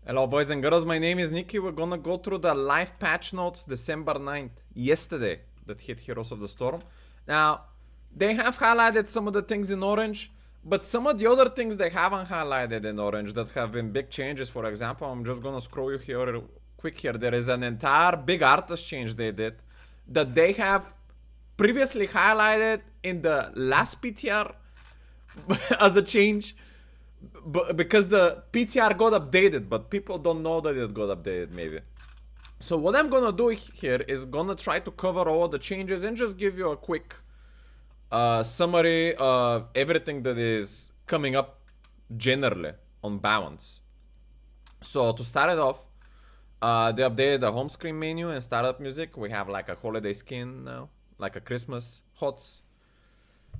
Hello boys and girls, my name is Nicky. We're gonna go through the live patch notes December 9th, yesterday, that hit Heroes of the Storm. Now, they have highlighted some of the things in orange, but some of the other things they haven't highlighted in orange that have been big changes. For example, I'm just gonna scroll you here quick here. There is an entire big ARTHAS change they did that they have previously highlighted in the last PTR as a change. Because the PTR got updated, but people don't know that it got updated maybe. So what I'm gonna do here is gonna try to cover all the changes and just give you a quick summary of everything that is coming up generally on balance. So to start it off, they updated the home screen menu and startup music. We have like a holiday skin now, like a Christmas HOTS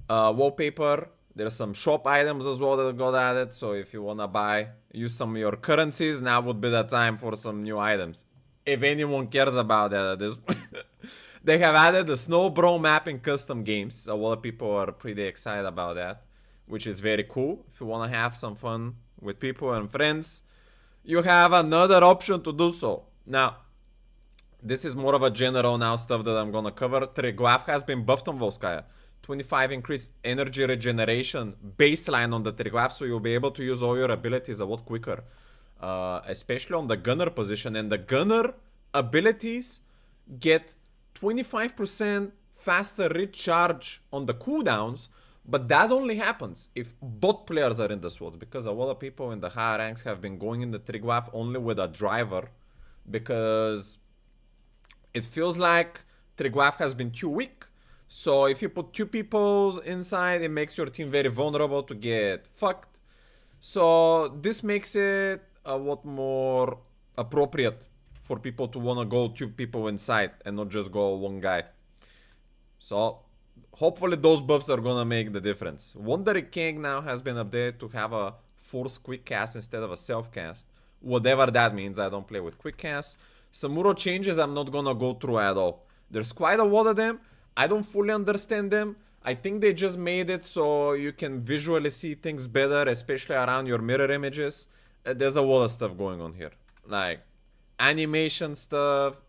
wallpaper. There's some shop items as well that got added, so if you wanna use some of your currencies, now would be the time for some new items. If anyone cares about that at this point. They have added the Snow Bro map in custom games, so a lot of people are pretty excited about that, which is very cool. If you wanna have some fun with people and friends, you have another option to do so. Now, this is more of a general now stuff that I'm gonna cover. Triglav has been buffed on Volskaya. 25 increased energy regeneration baseline on the Triglav, so you'll be able to use all your abilities a lot quicker. Especially on the gunner position. And the gunner abilities get 25% faster recharge on the cooldowns, but that only happens if both players are in the swords, because a lot of people in the higher ranks have been going in the Triglav only with a driver, because it feels like Triglav has been too weak. So if you put two people inside, it makes your team very vulnerable to get fucked. So this makes it a lot more appropriate for people to want to go two people inside and not just go one guy. So hopefully those buffs are gonna make the difference. Wandering King now has been updated to have a force quick cast instead of a self cast. Whatever that means, I don't play with quick casts. Samuro changes I'm not gonna go through at all. There's quite a lot of them. I don't fully understand them. I think they just made it so you can visually see things better, especially around your mirror images. There's a lot of stuff going on here. Like, animation stuff.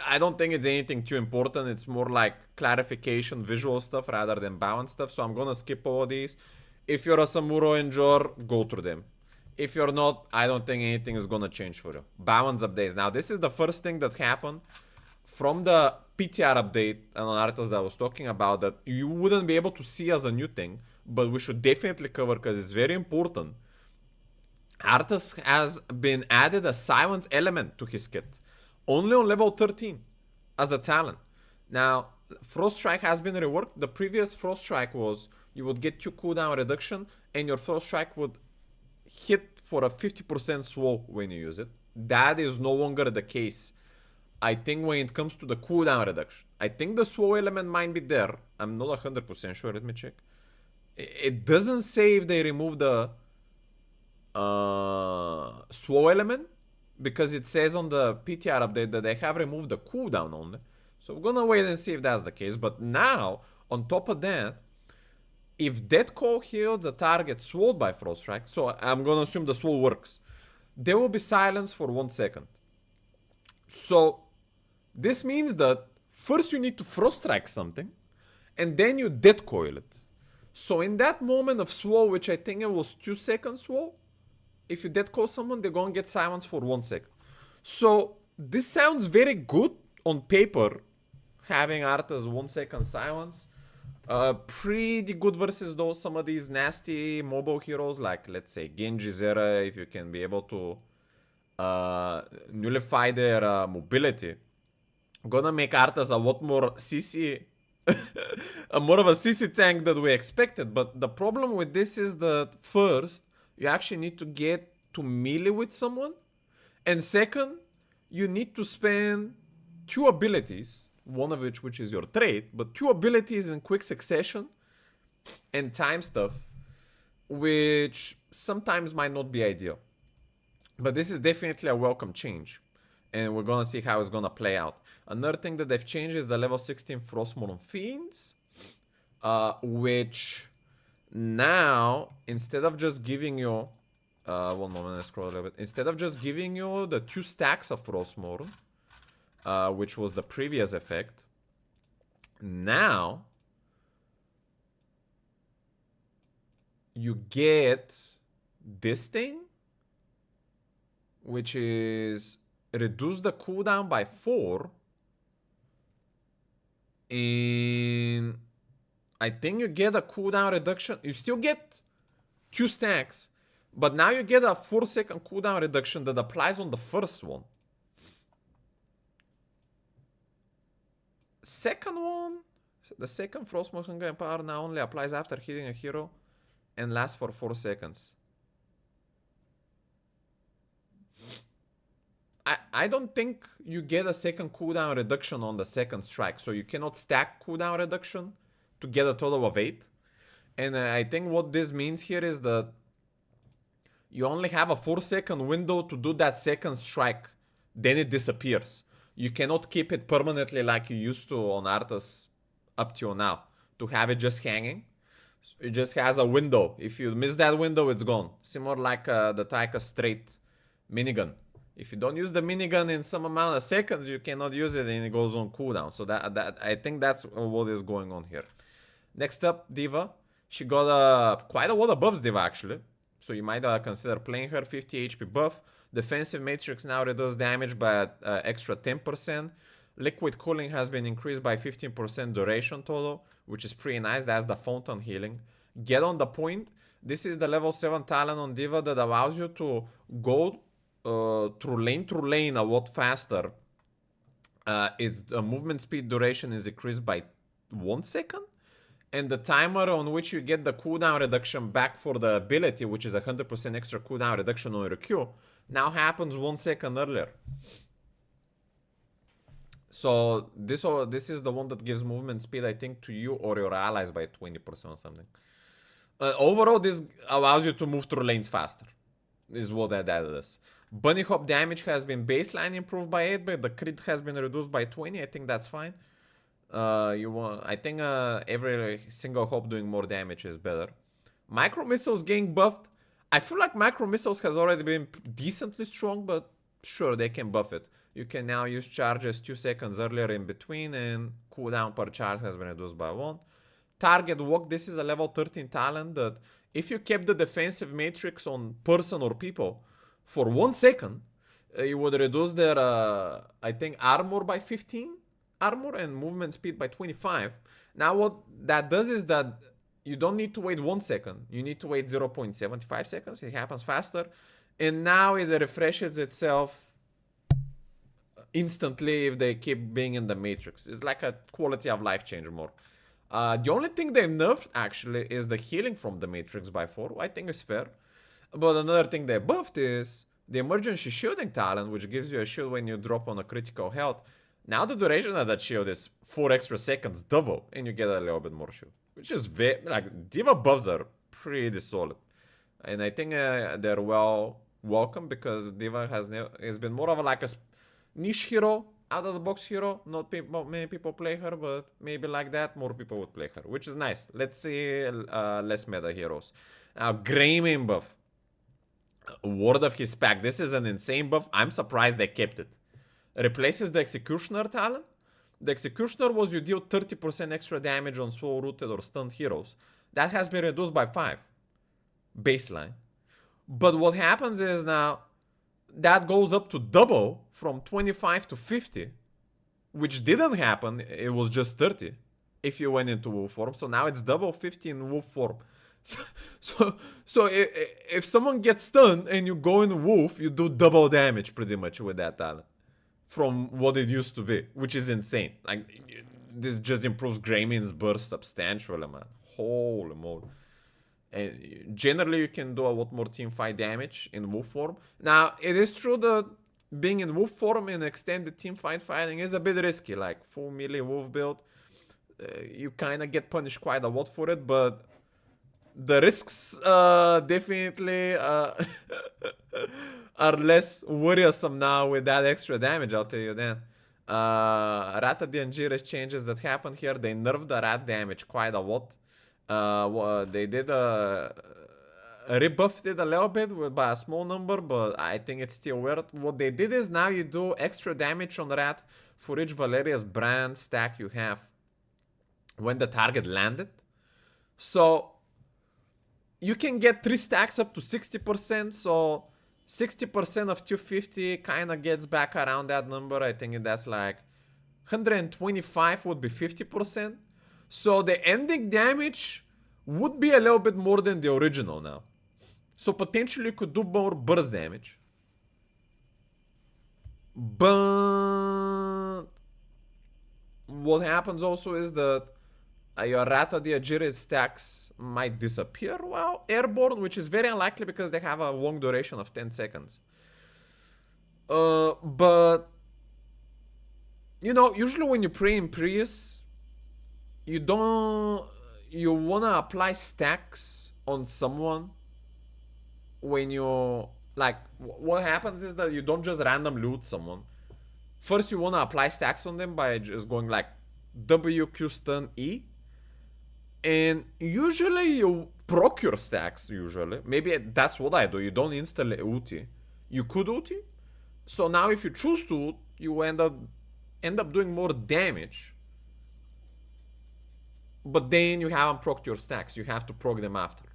I don't think it's anything too important. It's more like clarification, visual stuff rather than balance stuff. So I'm gonna skip all of these. If you're a Samuro enjoyer, go through them. If you're not, I don't think anything is gonna change for you. Balance updates. Now, this is the first thing that happened from the PTR update and on ARTHAS that I was talking about, that you wouldn't be able to see as a new thing, but we should definitely cover because it's very important. ARTHAS has been added a silence element to his kit, only on level 13 as a talent. Now, Frost Strike has been reworked. The previous Frost Strike was you would get 2 cooldown reduction and your Frost Strike would hit for a 50% slow when you use it. That is no longer the case. I think when it comes to the cooldown reduction, I think the slow element might be there. I'm not 100% sure. Let me check. It doesn't say if they remove the slow element, because it says on the PTR update that they have removed the cooldown only. So we're gonna wait and see if that's the case. But now, on top of that, if Dead Call heals a target slowed by Frost Strike, so I'm gonna assume the slow works, there will be silence for 1 second. So this means that first you need to Frost Strike something, and then you Dead Coil it. So in that moment of slow, which I think it was 2 seconds slow, if you Dead Coil someone, they're gonna get silence for 1 second. So this sounds very good on paper, having ARTHAS 1 second silence. Pretty good versus those some of these nasty mobile heroes, like let's say Genji Zera, if you can be able to nullify their mobility. Gonna make ARTHAS a lot more CC, more of a CC tank than we expected. But the problem with this is that first, you actually need to get to melee with someone, and second, you need to spend 2 abilities, one of which is your trait, but 2 abilities in quick succession and time stuff, which sometimes might not be ideal. But this is definitely a welcome change, and we're gonna see how it's gonna play out. Another thing that they've changed is the level 16 Frostmourne Fiends, which now, instead of just giving you One moment, I scroll a little bit. Instead of just giving you the 2 stacks of Frostmourne, which was the previous effect, now you get this thing, which is reduce the cooldown by 4. And I think you get a cooldown reduction. You still get 2 stacks, but now you get a 4-second cooldown reduction that applies on the first one. Second one, the second Frostmourne Hunger and Power now only applies after hitting a hero and lasts for 4 seconds. I don't think you get a second cooldown reduction on the second strike, so you cannot stack cooldown reduction to get a total of 8. And I think what this means here is that you only have a 4-second window to do that second strike, then it disappears. You cannot keep it permanently like you used to on ARTHAS up till now, to have it just hanging. It just has a window. If you miss that window, it's gone. Similar like the Taika straight minigun. If you don't use the minigun in some amount of seconds, you cannot use it and it goes on cooldown. So that I think that's what is going on here. Next up, D.Va. She got quite a lot of buffs, D.Va, actually. So you might consider playing her. 50 HP buff. Defensive matrix now reduces damage by extra 10%. Liquid cooling has been increased by 15% duration total, which is pretty nice. That's the fountain healing. Get on the point. This is the level 7 talent on D.Va that allows you to go through lane a lot faster. Its movement speed duration is increased by 1 second. And the timer on which you get the cooldown reduction back for the ability, which is 100% extra cooldown reduction on your Q, now happens 1 second earlier. So this is the one that gives movement speed, I think, to you or your allies by 20% or something. Overall, this allows you to move through lanes faster. This is what that is. Bunny hop damage has been baseline improved by 8, but the crit has been reduced by 20. I think that's fine. I think every single hop doing more damage is better. Micro missiles getting buffed. I feel like micro missiles has already been decently strong, but sure, they can buff it. You can now use charges 2 seconds earlier in between, and cooldown per charge has been reduced by 1. Target walk. This is a level 13 talent that if you kept the defensive matrix on person or people for 1 second, you would reduce their, I think, armor by 15. Armor and movement speed by 25. Now what that does is that you don't need to wait 1 second. You need to wait 0.75 seconds. It happens faster. And now it refreshes itself instantly if they keep being in the matrix. It's like a quality of life changer more. The only thing they've nerfed actually is the healing from the matrix by 4. I think is fair. But another thing they buffed is the emergency shielding talent, which gives you a shield when you drop on a critical health. Now the duration of that shield is 4 extra seconds double, and you get a little bit more shield, which is very, like, D.Va buffs are pretty solid, and I think they're welcome because D.Va has been more of a like a niche hero, out of the box hero. Not many people play her, but maybe like that more people would play her, which is nice. Let's see less meta heroes. Now Greymane buff, Ward of his pack. This is an insane buff. I'm surprised they kept it. Replaces the Executioner talent. The Executioner was you deal 30% extra damage on soul rooted or stunned heroes. That has been reduced by 5. Baseline. But what happens is now that goes up to double from 25 to 50. Which didn't happen. It was just 30 if you went into wolf form. So now it's double 50 in wolf form. So if someone gets stunned and you go in wolf, you do double damage pretty much with that talent from what it used to be, which is insane. Like, this just improves Greymane's burst substantially, man. Holy moly. And generally, you can do a lot more teamfight damage in wolf form. Now, it is true that being in wolf form in extended teamfight fighting is a bit risky. Like, full melee wolf build, you kind of get punished quite a lot for it, but the risks definitely are less worrisome now with that extra damage, I'll tell you then. Rata Dianjires changes that happen here, they nerfed the rat damage quite a lot. They did rebuffed it a little bit by a small number, but I think it's still worth. What they did is now you do extra damage on that for each Valeria's brand stack you have when the target landed. So you can get 3 stacks up to 60%, so 60% of 250 kind of gets back around that number. I think that's like 125 would be 50%. So the ending damage would be a little bit more than the original now. So potentially you could do more burst damage. But what happens also is that your Rata the Agility stacks might disappear while airborne, which is very unlikely because they have a long duration of 10 seconds. But you know, usually when you pray in Prius, you wanna apply stacks on someone when you, like, what happens is that you don't just random loot someone. First you wanna apply stacks on them by just going like WQ stun E. And usually you proc your stacks, usually. Maybe that's what I do. You don't instantly ulti. You could ulti. So now if you choose to ult, you end up doing more damage. But then you haven't procced your stacks. You have to proc them after.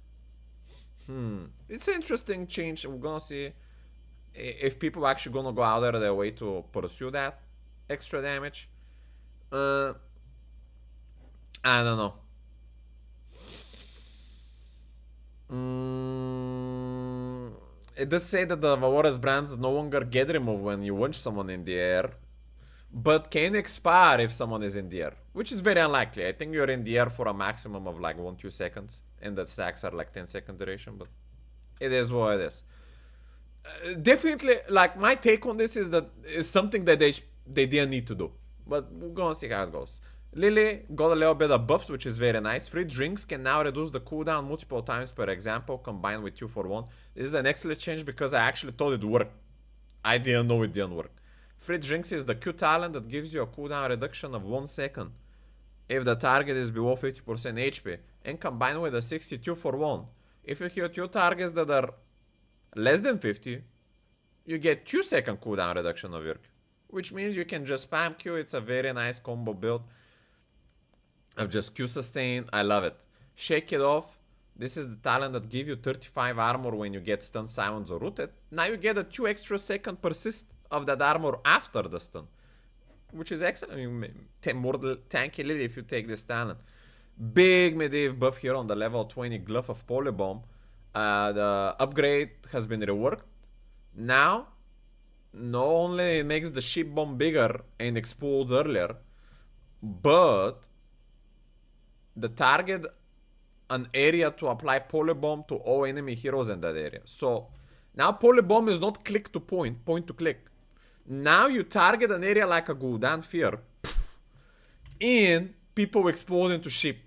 It's an interesting change. We're gonna see if people actually gonna go out of their way to pursue that extra damage. I don't know. It does say that the Valorous brands no longer get removed when you launch someone in the air, but can expire if someone is in the air, which is very unlikely. I think you're in the air for a maximum of like 1-2 seconds, and the stacks are like 10-second duration, but it is what it is. Definitely, like, my take on this is that it's something that they didn't need to do, but we're gonna see how it goes. Lily got a little bit of buffs, which is very nice. Free drinks can now reduce the cooldown multiple times per example, combined with 2-for-1. This is an excellent change because I actually thought it worked. I didn't know it didn't work. Free drinks is the Q talent that gives you a cooldown reduction of 1 second if the target is below 50% HP, and combined with a 62-for-1. If you hit 2 targets that are less than 50, you get 2-second cooldown reduction of your Q, which means you can just spam Q. It's a very nice combo build of just Q sustain. I love it. Shake it off. This is the talent that gives you 35 armor when you get stun, silenced, or rooted. Now you get a 2 extra second persist of that armor after the stun, which is excellent. More tanky Lily if you take this talent. Big medieval buff here on the level 20 Glove of Polybomb. The upgrade has been reworked. Now, not only it makes the ship bomb bigger and explodes earlier, but the target an area to apply polybomb to all enemy heroes in that area. So now polybomb is not click to point to click. Now you target an area like a Gul'dan Fear, and people explode into ship,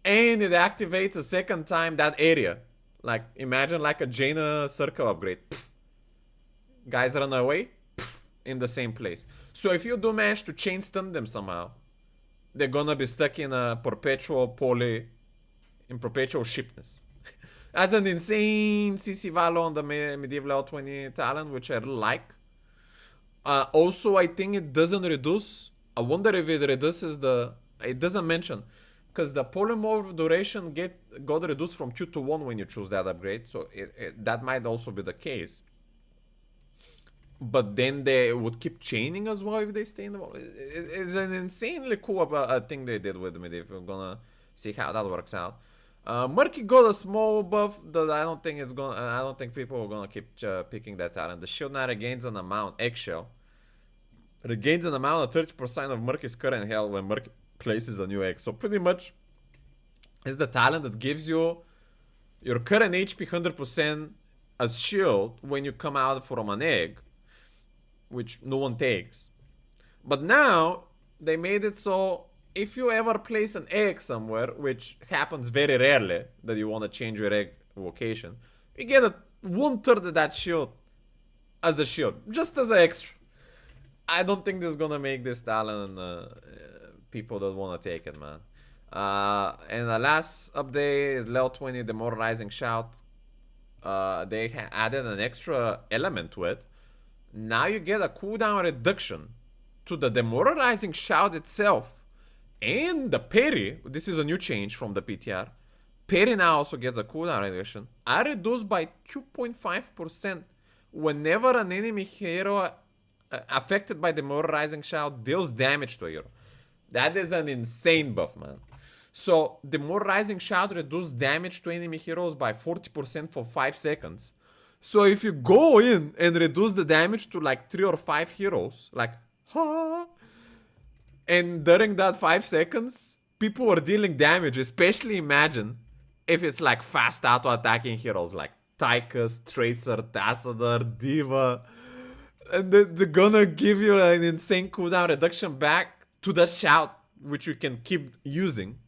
and it activates a second time that area. Like, imagine like a Jaina circle upgrade. Guys run away in the same place. So if you do manage to chain stun them somehow, they're gonna be stuck in a perpetual perpetual shipness. That's an insane CC value on the medieval level 20 talent, which I like. Also, I think it doesn't reduce. I wonder if it reduces the. It doesn't mention, because the polymorph duration got reduced from 2 to 1 when you choose that upgrade. So that might also be the case. But then they would keep chaining as well if they stay in the wall. It's an insanely cool thing they did with me. If we're gonna see how that works out. Murky got a small buff that I don't think people are gonna keep picking that talent. The shield now regains an amount. Eggshell regains an amount of 30% of Murky's current health when Murky places a new egg. So pretty much, it's the talent that gives you your current HP 100% as shield when you come out from an egg, which no one takes. But now they made it so if you ever place an egg somewhere, which happens very rarely that you want to change your egg location, you get a 1/3 of that shield as a shield, just as an extra. I don't think this is gonna make this talent people that want to take it, man. And the last update is level 20 Demoralizing Shout. They added an extra element to it. Now you get a cooldown reduction to the Demoralizing Shout itself and the parry. This is a new change from the PTR. Parry now also gets a cooldown reduction. Are reduced by 2.5% whenever an enemy hero affected by Demoralizing Shout deals damage to a hero. That is an insane buff, man. So, Demoralizing Shout reduces damage to enemy heroes by 40% for 5 seconds. So if you go in and reduce the damage to like 3 or 5 heroes, like, and during that 5 seconds, people are dealing damage, especially imagine if it's like fast auto attacking heroes like Tychus, Tracer, Tassadar, Diva. And they're gonna give you an insane cooldown reduction back to the shout, which you can keep using.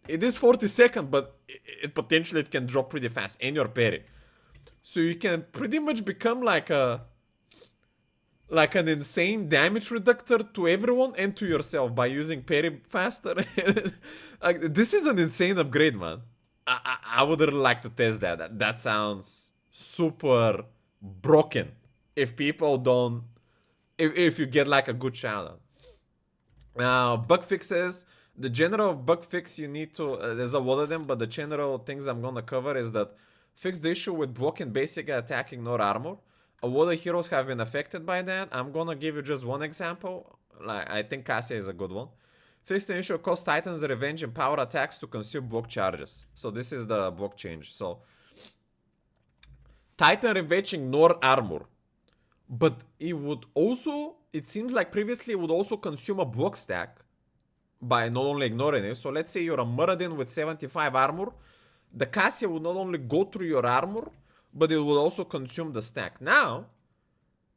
It is 40 seconds, but it potentially it can drop pretty fast in your parry. So you can pretty much become like an insane damage reductor to everyone and to yourself by using parry faster. Like, this is an insane upgrade, man. I would really like to test that. That sounds super broken. If people don't, if you get like a good shout out. Now, bug fixes. The general bug fix you need to, there's a lot of them, but the general things I'm gonna cover is that fix the issue with blocking basic attack, ignore armor. A lot of heroes have been affected by that. I'm gonna give you just one example. Like, I think Cassia is a good one. Fix the issue, cause Titan's revenge and power attacks to consume block charges. So this is the block change. So Titan revenge ignore armor. But it would also, it seems like previously it would also consume a block stack by not only ignoring it. So let's say you're a Muradin with 75 armor. The Cassia would not only go through your armor, but it would also consume the stack. Now,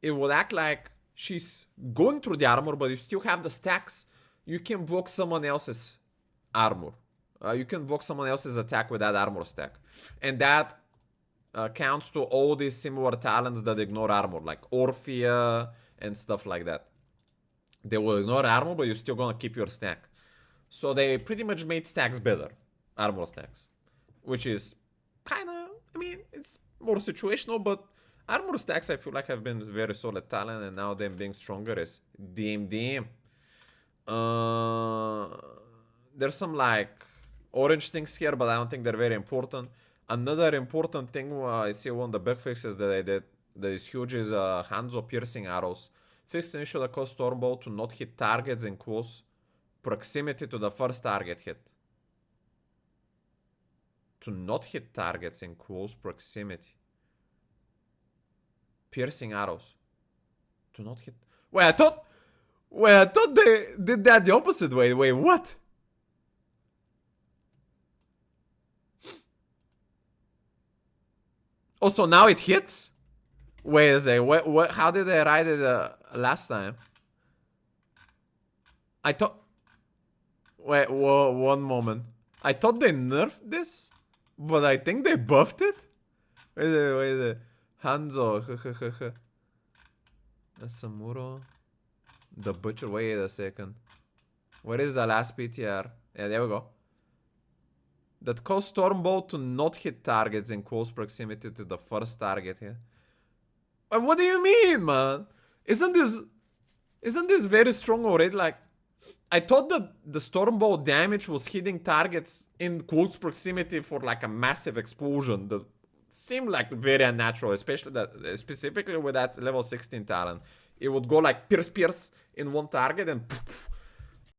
it would act like she's going through the armor, but you still have the stacks. You can block someone else's armor. You can block someone else's attack with that armor stack. And that counts to all these similar talents that ignore armor, like Orphea and stuff like that. They will ignore armor, but you're still gonna keep your stack. So they pretty much made stacks better. Armor stacks. Which is kinda, I mean, it's more situational, but armor stacks I feel like have been very solid talent, and now them being stronger is DMDM. There's some like orange things here, but I don't think they're very important. Another important thing I see one of the bug fixes that I did that is huge is Hanzo piercing arrows. Fixed an issue that caused Stormbolt to not hit targets in close proximity to the first target hit. To not hit targets in close proximity. Piercing arrows. To not hit. Wait, I thought they did that the opposite way. Wait, what? Also, now it hits? Wait a second. What? How did they write it last time? I thought... Wait, one moment. I thought they nerfed this? But I think they buffed it? Wait a second. Hanzo. Samuro. The Butcher. Wait a second. Where is the last PTR? Yeah, there we go. That caused Stormbolt to not hit targets in close proximity to the first target here. What do you mean, man? Isn't this very strong already? Like, I thought that the Stormbolt damage was hitting targets in close proximity for like a massive explosion. That seemed like very unnatural, especially specifically with that level 16 talent. It would go like pierce in one target and